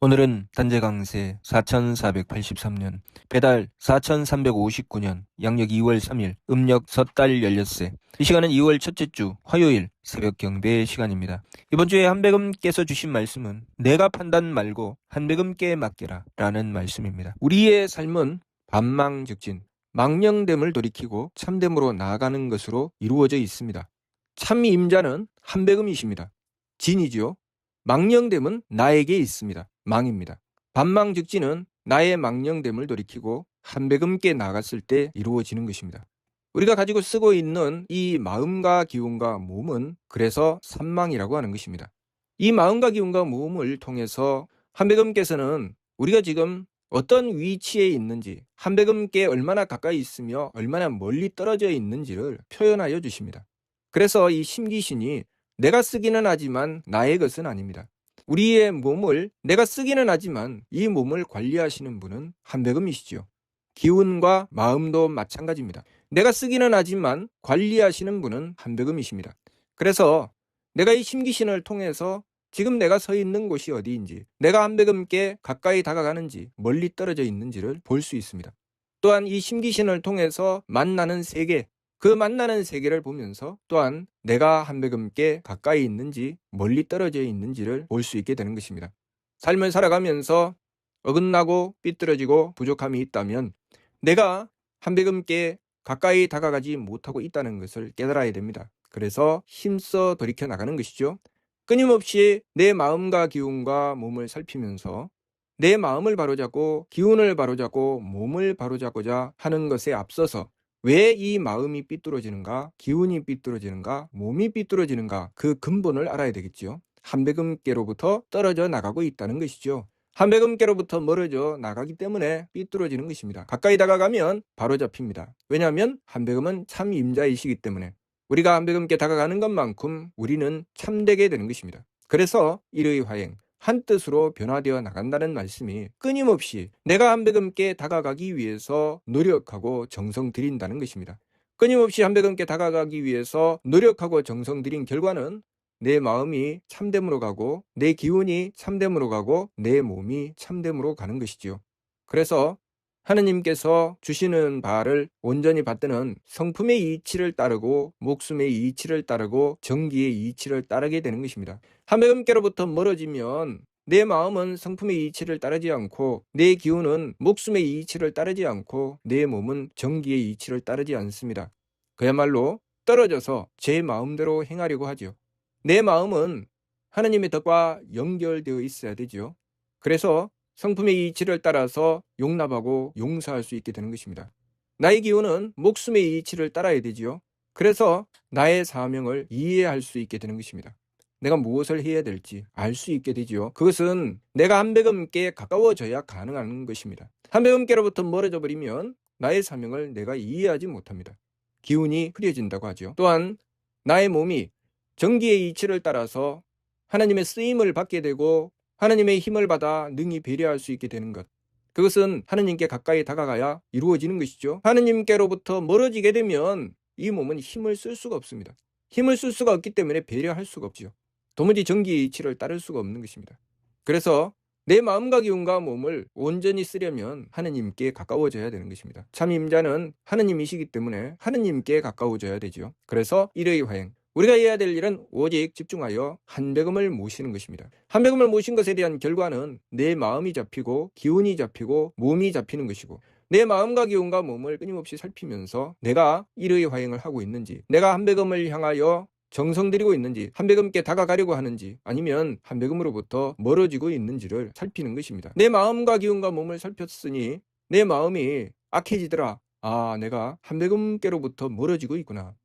오늘은 단재강세 4483년, 배달 4359년, 양력 2월 3일, 음력 섣달 16세. 이 시간은 2월 첫째 주 화요일 새벽 경배 시간입니다. 이번 주에 한백음께서 주신 말씀은 내가 판단 말고 한백음께 맡겨라 라는 말씀입니다. 우리의 삶은 반망즉진, 망령됨을 돌이키고 참됨으로 나아가는 것으로 이루어져 있습니다. 참 임자는 한백음이십니다. 진이지요. 망령됨은 나에게 있습니다. 망입니다. 반망즉진은 나의 망령됨을 돌이키고 한백음께 나갔을 때 이루어지는 것입니다. 우리가 가지고 쓰고 있는 이 마음과 기운과 몸은 그래서 삼망이라고 하는 것입니다. 이 마음과 기운과 몸을 통해서 한백음께서는 우리가 지금 어떤 위치에 있는지, 한백음께 얼마나 가까이 있으며 얼마나 멀리 떨어져 있는지를 표현하여 주십니다. 그래서 이 심기신이 내가 쓰기는 하지만 나의 것은 아닙니다. 우리의 몸을 내가 쓰기는 하지만 이 몸을 관리하시는 분은 한백음이시죠. 기운과 마음도 마찬가지입니다. 내가 쓰기는 하지만 관리하시는 분은 한백음이십니다. 그래서 내가 이 심기신을 통해서 지금 내가 서 있는 곳이 어디인지, 내가 한백음께 가까이 다가가는지 멀리 떨어져 있는지를 볼 수 있습니다. 또한 이 심기신을 통해서 만나는 세계, 그 만나는 세계를 보면서 또한 내가 한백음께 가까이 있는지 멀리 떨어져 있는지를 볼 수 있게 되는 것입니다. 삶을 살아가면서 어긋나고 삐뚤어지고 부족함이 있다면 내가 한백음께 가까이 다가가지 못하고 있다는 것을 깨달아야 됩니다. 그래서 힘써 돌이켜 나가는 것이죠. 끊임없이 내 마음과 기운과 몸을 살피면서 내 마음을 바로잡고 기운을 바로잡고 몸을 바로잡고자 하는 것에 앞서서 왜 이 마음이 삐뚤어지는가, 기운이 삐뚤어지는가, 몸이 삐뚤어지는가, 그 근본을 알아야 되겠죠. 한백음께로부터 떨어져 나가고 있다는 것이죠. 한백음께로부터 멀어져 나가기 때문에 삐뚤어지는 것입니다. 가까이 다가가면 바로잡힙니다. 왜냐하면 한백음은 참 임자이시기 때문에 우리가 한백음께 다가가는 것만큼 우리는 참되게 되는 것입니다. 그래서 일의 화행, 한 뜻으로 변화되어 나간다는 말씀이 끊임없이 내가 한백음께 다가가기 위해서 노력하고 정성 들인다는 것입니다. 끊임없이 한백음께 다가가기 위해서 노력하고 정성 들인 결과는 내 마음이 참됨으로 가고 내 기운이 참됨으로 가고 내 몸이 참됨으로 가는 것이지요. 그래서 하느님께서 주시는 바를 온전히 받드는 성품의 이치를 따르고 목숨의 이치를 따르고 정기의 이치를 따르게 되는 것입니다. 한백음께로부터 멀어지면 내 마음은 성품의 이치를 따르지 않고 내 기운은 목숨의 이치를 따르지 않고 내 몸은 정기의 이치를 따르지 않습니다. 그야말로 떨어져서 제 마음대로 행하려고 하죠. 내 마음은 하느님의 덕과 연결되어 있어야 되죠. 그래서 성품의 이치를 따라서 용납하고 용서할 수 있게 되는 것입니다. 나의 기운은 목숨의 이치를 따라야 되지요. 그래서 나의 사명을 이해할 수 있게 되는 것입니다. 내가 무엇을 해야 될지 알 수 있게 되지요. 그것은 내가 한백음께 가까워져야 가능한 것입니다. 한백음께로부터 멀어져 버리면 나의 사명을 내가 이해하지 못합니다. 기운이 흐려진다고 하죠. 또한 나의 몸이 정기의 이치를 따라서 하나님의 쓰임을 받게 되고 하나님의 힘을 받아 능히 배려할 수 있게 되는 것, 그것은 하나님께 가까이 다가가야 이루어지는 것이죠. 하나님께로부터 멀어지게 되면 이 몸은 힘을 쓸 수가 없습니다. 힘을 쓸 수가 없기 때문에 배려할 수가 없죠. 도무지 정기의 이치를 따를 수가 없는 것입니다. 그래서 내 마음과 기운과 몸을 온전히 쓰려면 하느님께 가까워져야 되는 것입니다. 참 임자는 하느님이시기 때문에 하느님께 가까워져야 되죠. 그래서 일의 화행, 우리가 해야 될 일은 오직 집중하여 한백음을 모시는 것입니다. 한백음을 모신 것에 대한 결과는 내 마음이 잡히고 기운이 잡히고 몸이 잡히는 것이고, 내 마음과 기운과 몸을 끊임없이 살피면서 내가 일의 화행을 하고 있는지, 내가 한백음을 향하여 정성 들이고 있는지, 한백음께 다가가려고 하는지, 아니면 한백음으로부터 멀어지고 있는지를 살피는 것입니다. 내 마음과 기운과 몸을 살폈으니 내 마음이 악해지더라. 아, 내가 한백음께로부터 멀어지고 있구나.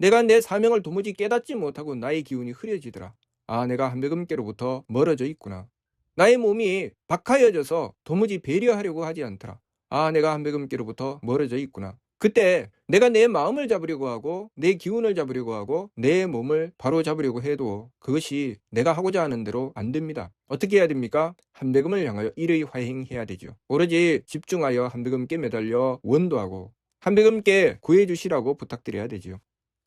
내가 내 사명을 도무지 깨닫지 못하고 나의 기운이 흐려지더라. 아, 내가 한백음께로부터 멀어져 있구나. 나의 몸이 박하여져서 도무지 배려하려고 하지 않더라. 아, 내가 한백음께로부터 멀어져 있구나. 그때 내가 내 마음을 잡으려고 하고 내 기운을 잡으려고 하고 내 몸을 바로 잡으려고 해도 그것이 내가 하고자 하는 대로 안 됩니다. 어떻게 해야 됩니까? 한백음을 향하여 일의 화행해야 되죠. 오로지 집중하여 한백음께 매달려 원도하고 한백음께 구해주시라고 부탁드려야 되죠.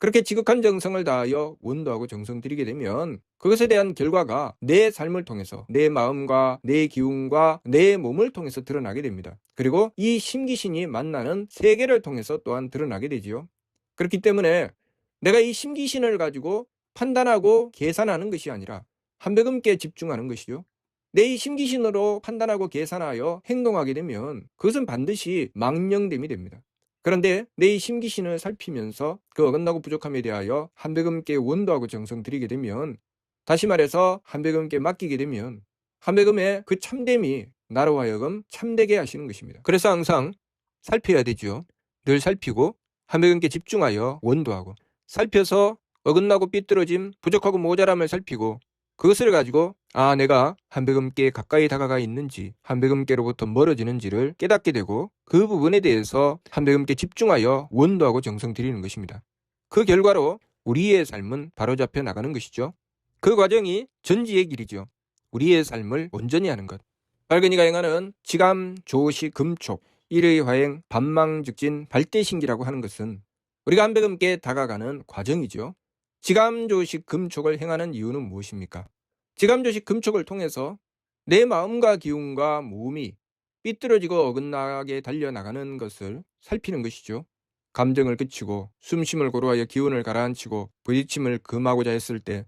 그렇게 지극한 정성을 다하여 원도하고 정성 들이게 되면 그것에 대한 결과가 내 삶을 통해서 내 마음과 내 기운과 내 몸을 통해서 드러나게 됩니다. 그리고 이 심기신이 만나는 세계를 통해서 또한 드러나게 되지요. 그렇기 때문에 내가 이 심기신을 가지고 판단하고 계산하는 것이 아니라 한백음께 집중하는 것이죠. 내 이 심기신으로 판단하고 계산하여 행동하게 되면 그것은 반드시 망령됨이 됩니다. 그런데 내 이 심기신을 살피면서 그 어긋나고 부족함에 대하여 한백음께 원도하고 정성 들이게 되면, 다시 말해서 한백음께 맡기게 되면 한백음의 그 참됨이 나로 하여금 참되게 하시는 것입니다. 그래서 항상 살펴야 되죠. 늘 살피고 한백음께 집중하여 원도하고, 살펴서 어긋나고 삐뚤어짐, 부족하고 모자람을 살피고 그것을 가지고 내가 한백음께 가까이 다가가 있는지 한백음께로부터 멀어지는지를 깨닫게 되고 그 부분에 대해서 한백음께 집중하여 원도하고 정성 들이는 것입니다. 그 결과로 우리의 삶은 바로잡혀 나가는 것이죠. 그 과정이 전지의 길이죠. 우리의 삶을 온전히 하는 것. 밝은이가 행하는 지감, 조시, 금촉, 일의 화행, 반망즉진, 발대신기라고 하는 것은 우리가 한백음께 다가가는 과정이죠. 지감조식 금촉을 행하는 이유는 무엇입니까? 지감조식 금촉을 통해서 내 마음과 기운과 몸이 삐뚤어지고 어긋나게 달려나가는 것을 살피는 것이죠. 감정을 그치고 숨쉼을 고루하여 기운을 가라앉히고 부딪힘을 금하고자 했을 때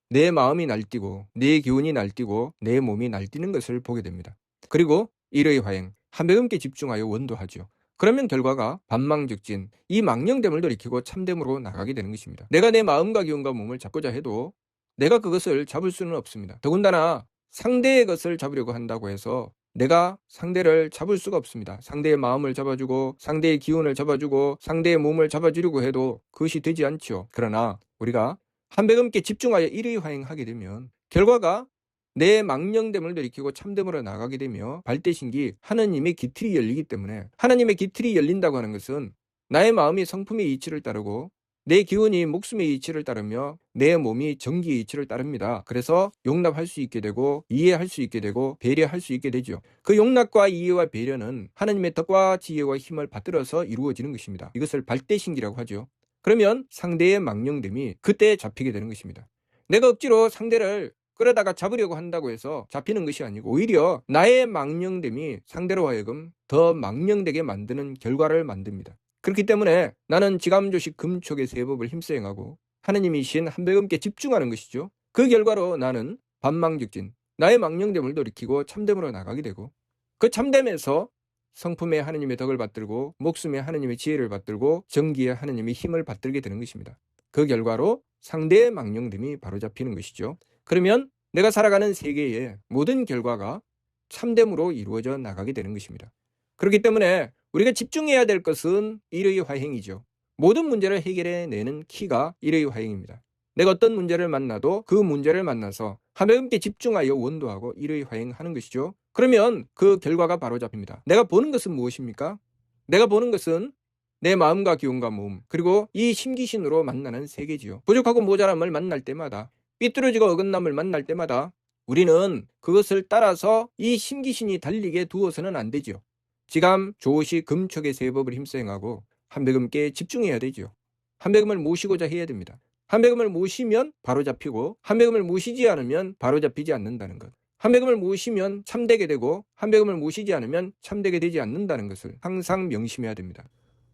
내 마음이 날뛰고 내 기운이 날뛰고 내 몸이 날뛰는 것을 보게 됩니다. 그리고 일의 화행, 한백음께 집중하여 원도하죠. 그러면 결과가 반망즉진, 이 망령됨을 돌이키고 참됨으로 나가게 되는 것입니다. 내가 내 마음과 기운과 몸을 잡고자 해도 내가 그것을 잡을 수는 없습니다. 더군다나 상대의 것을 잡으려고 한다고 해서 내가 상대를 잡을 수가 없습니다. 상대의 마음을 잡아주고 상대의 기운을 잡아주고 상대의 몸을 잡아주려고 해도 그것이 되지 않죠. 그러나 우리가 한백음께 집중하여 일의 화행하게 되면 결과가 내 망령됨을 돌이키고 참됨으로 나가게 되며 발대신기, 하나님의 기틀이 열리기 때문에, 하나님의 기틀이 열린다고 하는 것은 나의 마음이 성품의 이치를 따르고 내 기운이 목숨의 이치를 따르며 내 몸이 정기의 이치를 따릅니다. 그래서 용납할 수 있게 되고 이해할 수 있게 되고 배려할 수 있게 되죠. 그 용납과 이해와 배려는 하나님의 덕과 지혜와 힘을 받들어서 이루어지는 것입니다. 이것을 발대신기라고 하죠. 그러면 상대의 망령됨이 그때 잡히게 되는 것입니다. 내가 억지로 상대를 끌어다가 잡으려고 한다고 해서 잡히는 것이 아니고 오히려 나의 망령됨이 상대로 하여금 더 망령되게 만드는 결과를 만듭니다. 그렇기 때문에 나는 지감조식 금촉의 세법을 힘써 행하고 하느님이신 한백음께 집중하는 것이죠. 그 결과로 나는 반망즉진, 나의 망령됨을 돌이키고 참됨으로 나가게 되고 그 참됨에서 성품의 하느님의 덕을 받들고 목숨의 하느님의 지혜를 받들고 정기의 하느님의 힘을 받들게 되는 것입니다. 그 결과로 상대의 망령됨이 바로잡히는 것이죠. 그러면 내가 살아가는 세계의 모든 결과가 참됨으로 이루어져 나가게 되는 것입니다. 그렇기 때문에 우리가 집중해야 될 것은 일의 화행이죠. 모든 문제를 해결해내는 키가 일의 화행입니다. 내가 어떤 문제를 만나도 그 문제를 만나서 하나님께 집중하여 원도하고 일의 화행하는 것이죠. 그러면 그 결과가 바로 잡힙니다. 내가 보는 것은 무엇입니까? 내가 보는 것은 내 마음과 기운과 몸, 그리고 이 심기신으로 만나는 세계지요. 부족하고 모자람을 만날 때마다, 삐뚤어지고 어긋남을 만날 때마다 우리는 그것을 따라서 이 심기신이 달리게 두어서는 안 되죠. 지감, 조시, 금촉의 세법을 힘써 행하고 한백음께 집중해야 되죠. 한백음을 모시고자 해야 됩니다. 한백음을 모시면 바로 잡히고 한백음을 모시지 않으면 바로 잡히지 않는다는 것. 한백음을 모시면 참되게 되고 한백음을 모시지 않으면 참되게 되지 않는다는 것을 항상 명심해야 됩니다.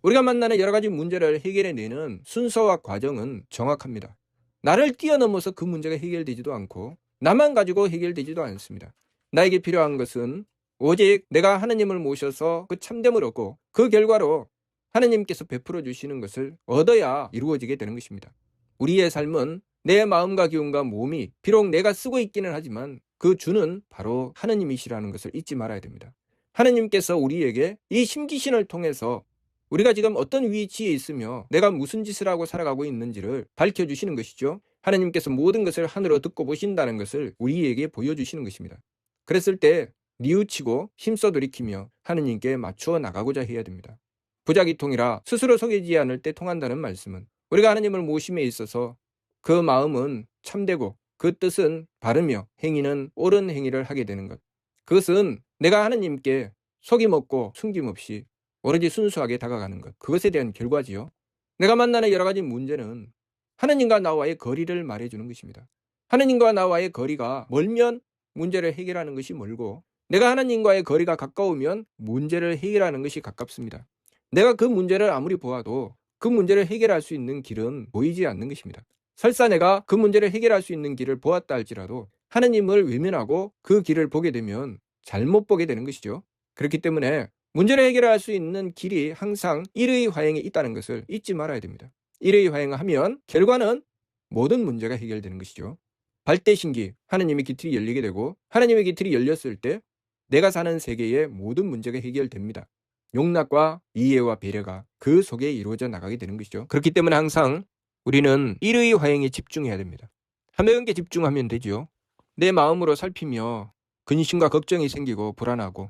우리가 만나는 여러 가지 문제를 해결해내는 순서와 과정은 정확합니다. 나를 뛰어넘어서 그 문제가 해결되지도 않고 나만 가지고 해결되지도 않습니다. 나에게 필요한 것은 오직 내가 하나님을 모셔서 그 참됨을 얻고 그 결과로 하나님께서 베풀어 주시는 것을 얻어야 이루어지게 되는 것입니다. 우리의 삶은 내 마음과 기운과 몸이 비록 내가 쓰고 있기는 하지만 그 주는 바로 하나님이시라는 것을 잊지 말아야 됩니다. 하나님께서 우리에게 이 심기신을 통해서 우리가 지금 어떤 위치에 있으며 내가 무슨 짓을 하고 살아가고 있는지를 밝혀주시는 것이죠. 하나님께서 모든 것을 하늘로 듣고 보신다는 것을 우리에게 보여주시는 것입니다. 그랬을 때 뉘우치고 힘써 돌이키며 하느님께 맞추어 나가고자 해야 됩니다. 부자기통이라 스스로 속이지 않을 때 통한다는 말씀은 우리가 하나님을 모심에 있어서 그 마음은 참되고 그 뜻은 바르며 행위는 옳은 행위를 하게 되는 것. 그것은 내가 하나님께 속임없고 숨김없이 오로지 순수하게 다가가는 것. 그것에 대한 결과지요. 내가 만나는 여러 가지 문제는 하느님과 나와의 거리를 말해주는 것입니다. 하느님과 나와의 거리가 멀면 문제를 해결하는 것이 멀고, 내가 하나님과의 거리가 가까우면 문제를 해결하는 것이 가깝습니다. 내가 그 문제를 아무리 보아도 그 문제를 해결할 수 있는 길은 보이지 않는 것입니다. 설사 내가 그 문제를 해결할 수 있는 길을 보았다 할지라도 하나님을 외면하고 그 길을 보게 되면 잘못 보게 되는 것이죠. 그렇기 때문에 문제를 해결할 수 있는 길이 항상 일의 화행에 있다는 것을 잊지 말아야 됩니다. 일의 화행을 하면 결과는 모든 문제가 해결되는 것이죠. 발대신기, 하나님의 기틀이 열리게 되고, 하나님의 기틀이 열렸을 때 내가 사는 세계의 모든 문제가 해결됩니다. 용납과 이해와 배려가 그 속에 이루어져 나가게 되는 것이죠. 그렇기 때문에 항상 우리는 일의 화행에 집중해야 됩니다. 하나님께 집중하면 되죠. 내 마음으로 살피며 근심과 걱정이 생기고 불안하고,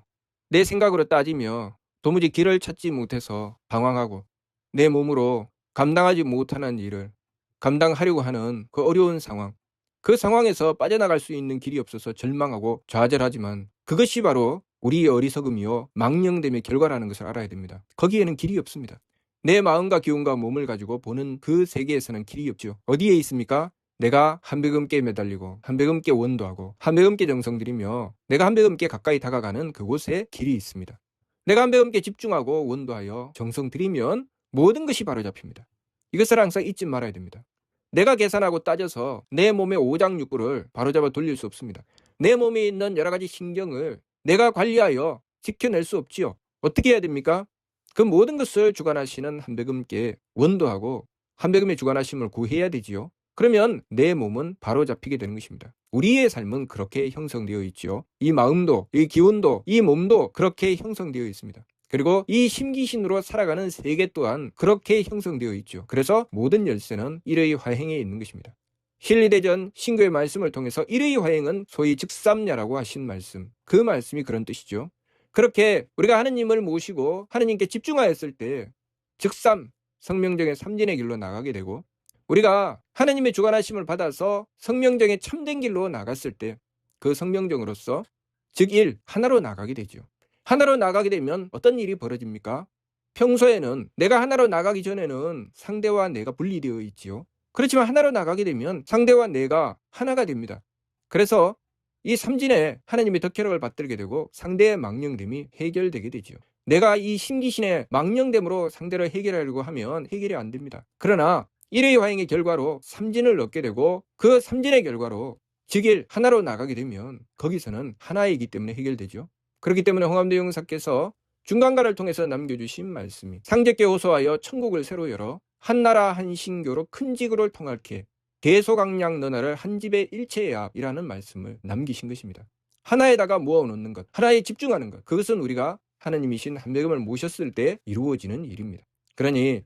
내 생각으로 따지며 도무지 길을 찾지 못해서 방황하고, 내 몸으로 감당하지 못하는 일을 감당하려고 하는 그 어려운 상황, 그 상황에서 빠져나갈 수 있는 길이 없어서 절망하고 좌절하지만 그것이 바로 우리의 어리석음이요 망령됨의 결과라는 것을 알아야 됩니다. 거기에는 길이 없습니다. 내 마음과 기운과 몸을 가지고 보는 그 세계에서는 길이 없죠. 어디에 있습니까? 내가 한배금께 매달리고 한배금께 원도하고 한배금께 정성들이며 내가 한배금께 가까이 다가가는 그곳에 길이 있습니다. 내가 한배금께 집중하고 원도하여 정성들이면 모든 것이 바로잡힙니다. 이것을 항상 잊지 말아야 됩니다. 내가 계산하고 따져서 내 몸의 오장육부를 바로잡아 돌릴 수 없습니다. 내 몸에 있는 여러 가지 신경을 내가 관리하여 지켜낼 수 없지요. 어떻게 해야 됩니까? 그 모든 것을 주관하시는 한배금께 원도하고 한배금의 주관하심을 구해야 되지요. 그러면 내 몸은 바로잡히게 되는 것입니다. 우리의 삶은 그렇게 형성되어 있지요. 이 마음도, 이 기운도, 이 몸도 그렇게 형성되어 있습니다. 그리고 이 심기신으로 살아가는 세계 또한 그렇게 형성되어 있죠. 그래서 모든 열쇠는 일의 화행에 있는 것입니다. 신리대전 신교의 말씀을 통해서 일의 화행은 소위 즉삼야라고 하신 말씀, 그 말씀이 그런 뜻이죠. 그렇게 우리가 하느님을 모시고 하느님께 집중하였을 때 즉삼 성명정의 삼진의 길로 나가게 되고, 우리가 하느님의 주관하심을 받아서 성명정의 참된 길로 나갔을 때 그 성명정으로서 즉일 하나로 나가게 되죠. 하나로 나가게 되면 어떤 일이 벌어집니까? 평소에는 내가 하나로 나가기 전에는 상대와 내가 분리되어 있지요. 그렇지만 하나로 나가게 되면 상대와 내가 하나가 됩니다. 그래서 이 삼진에 하나님의 덕혜력을 받들게 되고 상대의 망령됨이 해결되게 되죠. 내가 이 심기신의 망령됨으로 상대를 해결하려고 하면 해결이 안 됩니다. 그러나 일의 화행의 결과로 삼진을 얻게 되고 그 삼진의 결과로 즉일 하나로 나가게 되면 거기서는 하나이기 때문에 해결되죠. 그렇기 때문에 홍암대 용사께서 중간가를 통해서 남겨주신 말씀이 상제께 호소하여 천국을 새로 열어 한나라 한신교로 큰 지구를 통할게 대소강량 너나를 한 집에 일체야 이라는 말씀을 남기신 것입니다. 하나에다가 모아놓는 것, 하나에 집중하는 것, 그것은 우리가 하나님이신 한배금을 모셨을 때 이루어지는 일입니다. 그러니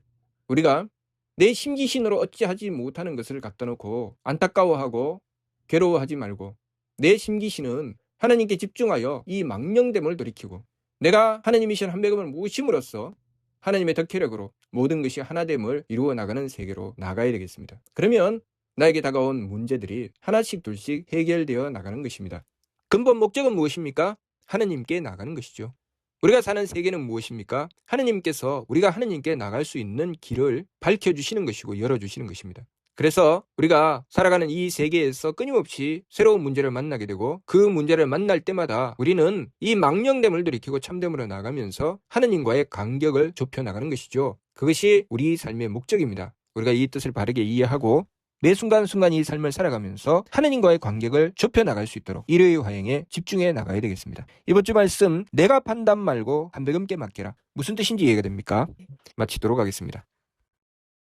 우리가 내 심기신으로 어찌하지 못하는 것을 갖다 놓고 안타까워하고 괴로워하지 말고, 내 심기신은 하나님께 집중하여 이 망령됨을 돌이키고 내가 하나님이신 한배금을 모심으로써 하나님의 덕혜력으로 모든 것이 하나됨을 이루어 나가는 세계로 나가야 되겠습니다. 그러면 나에게 다가온 문제들이 하나씩 둘씩 해결되어 나가는 것입니다. 근본 목적은 무엇입니까? 하나님께 나가는 것이죠. 우리가 사는 세계는 무엇입니까? 하나님께서 우리가 하나님께 나갈 수 있는 길을 밝혀주시는 것이고 열어주시는 것입니다. 그래서 우리가 살아가는 이 세계에서 끊임없이 새로운 문제를 만나게 되고 그 문제를 만날 때마다 우리는 이 망령됨을 돌이키고 참됨으로 나가면서 하느님과의 간격을 좁혀나가는 것이죠. 그것이 우리 삶의 목적입니다. 우리가 이 뜻을 바르게 이해하고 매 순간순간 이 삶을 살아가면서 하느님과의 관계를 좁혀나갈 수 있도록 일의 화행에 집중해 나가야 되겠습니다. 이번 주 말씀, 내가 판단 말고 한배금께 맡겨라. 무슨 뜻인지 이해가 됩니까? 마치도록 하겠습니다.